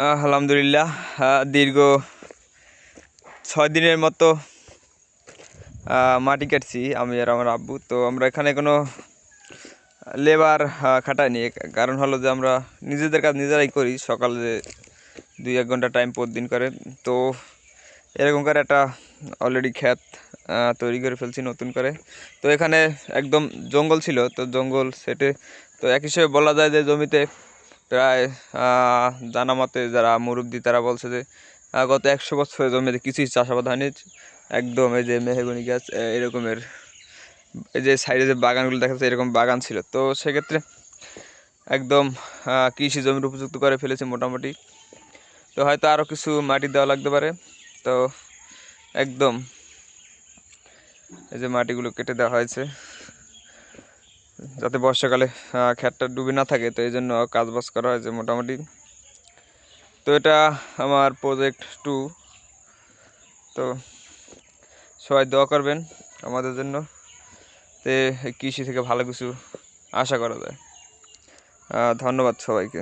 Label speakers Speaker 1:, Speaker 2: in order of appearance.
Speaker 1: আলহামদুলিল্লাহ, দীর্ঘ 6 দিনের মতো মাটি কাটছি আমি আর আমার আব্বু। তো আমরা এখানে কোনো লেবার খাটাইনি, কারণ হলো যে আমরা নিজেদের কাজ নিজেরাই করি। সকালে 2-1 ঘন্টা টাইম প্রতিদিন করে। তো এরকম করে একটা অলরেডি ক্ষেত তৈরি করে ফেলছি নতুন করে। তো এখানে একদম জঙ্গল ছিল, তো জঙ্গল সেটে তো এক হিসেবে বলা যায় যে জমিতে প্রায় জানা মতে যারা মুরব্বি তারা বলছে যে গত 100 বছরের জমিতে কিছুই চাষাবাদ হয়নি। একদম এই যে মেহগনি গাছ এরকমের, এই যে সাইডে যে বাগানগুলো দেখা যাচ্ছে এরকম বাগান ছিল। তো সেক্ষেত্রে একদম কৃষি জমির উপযুক্ত করে ফেলেছে মোটামুটি। তো হয়তো আরও কিছু মাটি দেওয়া লাগতে পারে। তো একদম এই যে মাটিগুলো কেটে দেওয়া হয়েছে যাতে বর্ষাকালে ক্ষেতটা ডুবে না থাকে। তো এই জন্য কাজবাজ করা হয়েছে মোটামুটি। তো এটা আমার প্রজেক্ট 2। তো সবাই দোয়া করবেন আমাদের জন্য, তে কৃষি থেকে ভালো কিছু আশা করা যায়। ধন্যবাদ সবাইকে।